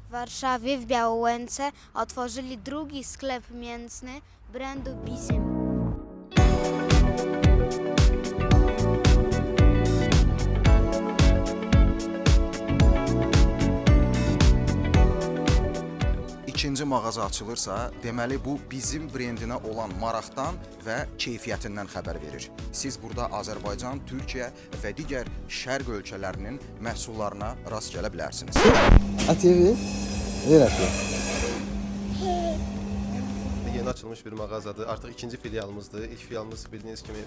W Warszawie, w Białołęce otworzyli drugi sklep mięsny brandu Bizym. İkinci mağaza açılırsa, deməli bu bizim brendinə olan maraqdan və keyfiyyətindən xəbər verir. Siz burada Azərbaycan, Türkiyə və digər şərq ölkələrinin məhsullarına rast gələ bilərsiniz. ATV, ver ATV. Yeni açılmış bir mağazadır. Artıq ikinci filialımızdır. İlk filialımız bildiyiniz kimi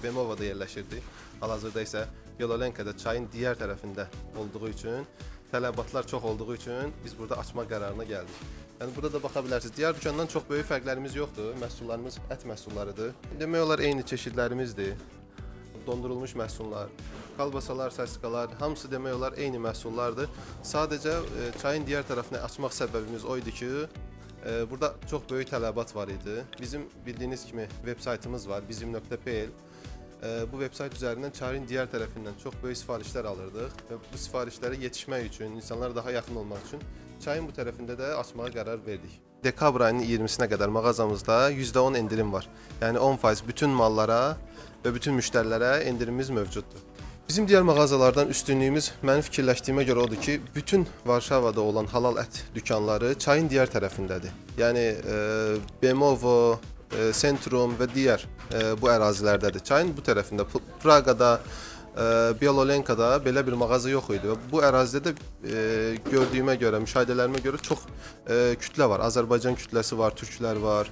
Bemova'da yerləşirdi. Hal-hazırda isə Yololenka'da çayın digər tərəfində olduğu üçün, tələbatlar çox olduğu üçün biz burada açma qərarına gəldik. Yəni burada da baxa bilərsiniz. Digər dükandan çox böyük fərqlərimiz yoxdur. Məhsullarımız ət məhsullarıdır. Demək olar eyni çeşidlərimizdir. Dondurulmuş məhsullar, kalbasalar, sasikalar, hamısı demək olar eyni məhsullardır. Sadəcə çayın digər tərəfinə açmaq səbəbimiz o idi ki, burada çox böyük tələbat var idi. Bizim bildiyiniz kimi web saytımız var, bizim.pl. Bu web sayt üzərindən çayın digər tərəfindən çox böyük sifarişlər alırdıq və bu sifarişlərə yetişmək üçün, insanlara daha yaxın olmaq üçün çayın bu tərəfində də açmağa qərar verdik. Dekabr ayının 20-sinə qədər mağazamızda %10 endirim var. Yəni 10% bütün mallara və bütün müştərilərə endirimimiz mövcuddur. Bizim digər mağazalardan üstünlüyümüz mənim fikirləşdiyimə görə odur ki, bütün Varşavada olan halal ət dükanları çayın digər tərəfindədir. Yəni Bemovo, Sentrum və digər bu ərazilərdədir. Çayın bu tərəfində, Praqada, Bialolenkada belə bir mağaza yox idi və bu ərazidə də gördüyümə görə, müşahidələrimə görə çox kütlə var. Azərbaycan kütləsi var, türklər var,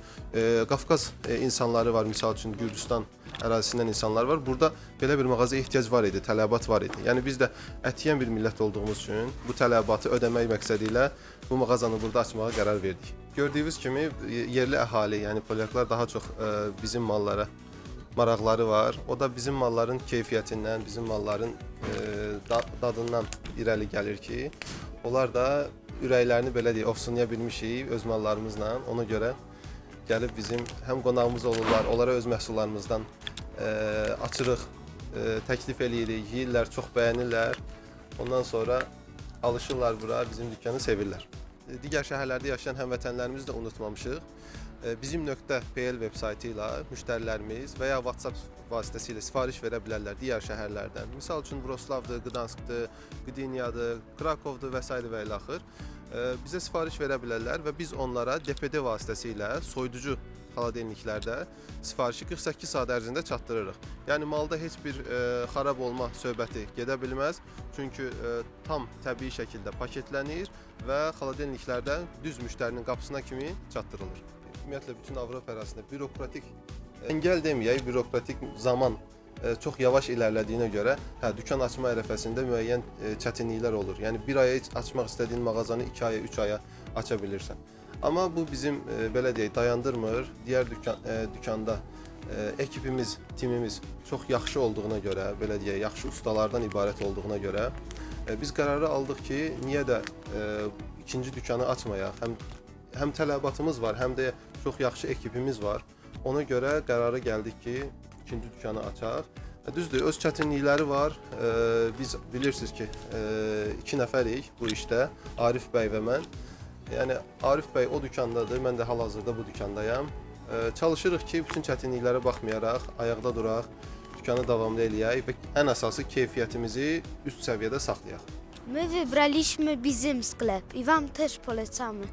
Qafqaz insanları var, misal üçün Gürcüstan ərazisindən insanlar var. Burada belə bir mağazaya ehtiyac var idi, tələbat var idi. Yəni biz də ət yeyən bir millət olduğumuz üçün bu tələbatı ödəmək məqsədi ilə bu mağazanı burada açmağa qərar verdik. Gördüyünüz kimi yerli əhali, yəni polyaklar daha çox bizim mallara maraqları var. O da bizim malların keyfiyyətindən, bizim malların dadından irəli gəlir ki, onlar da ürəklərini belə deyək, ofsunlaya bilmişik öz mallarımızla. Ona görə gəlib bizim həm qonağımız olurlar, onlara öz məhsullarımızdan açırıq, təklif eləyirik, yeyirlər, çox bəyənirlər. Ondan sonra alışırlar bura, bizim dükkanı sevirlər. Digər şəhərlərdə yaşayan həmvətənlərimizi də unutmamışıq. Bizim.pl veb saytı ilə müştərilərimiz və ya WhatsApp vasitəsilə sifariş verə bilərlər digər şəhərlərdən. Misal üçün Vroslavdır, Gdanskdır, Gdyniyadır, Krakovdur və s. və ilə axır. Bizə sifariş verə bilərlər və biz onlara DPD vasitəsilə soyuducu xaladelniklərdə sifarişi 48 saat ərzində çatdırırıq. Yəni malda heç bir xarab olma söhbəti gedə bilməz. Çünki tam təbii şəkildə paketlənir və xaladelniklərdə düz müştərinin qapısına kimi çatdırılır. Ümumiyyətlə bütün Avropa ərazisində bürokratik əngəl deməyək, bürokratik zaman çox yavaş ilərlədiyinə görə dükan açma ərəfəsində müəyyən çətinliklər olur. Yəni bir aya açmaq istədiyin mağazanı 2 aya, 3 aya aça bilirsən. Amma bu bizim belə deyək dayandırmır. Digər dükanda ekibimiz, timimiz çox yaxşı olduğuna görə, belə deyək, yaxşı ustalardan ibarət olduğuna görə biz qərarı aldıq ki, niyə də ikinci dükanı açmayaq? Həm tələbatımız var, həm də çox yaxşı ekibimiz var. Ona görə qərara gəldik ki, ikinci dükanı açaq. Düzdür, öz çətinlikləri var. Biz bilirsiniz ki, 2 nəfərik bu işdə, Arif bəy və mən. Yəni Arif bəy o dükandadır, mən də hal-hazırda bu dükandayam. Çalışırıq ki, bütün çətinliklərə baxmayaraq, ayaqda duraq, dükkanı davamlı eləyək və ən əsası keyfiyyətimizi üst səviyyədə saxlayaq. My wybraliśmy Bizym sklep i Wam też polecamy.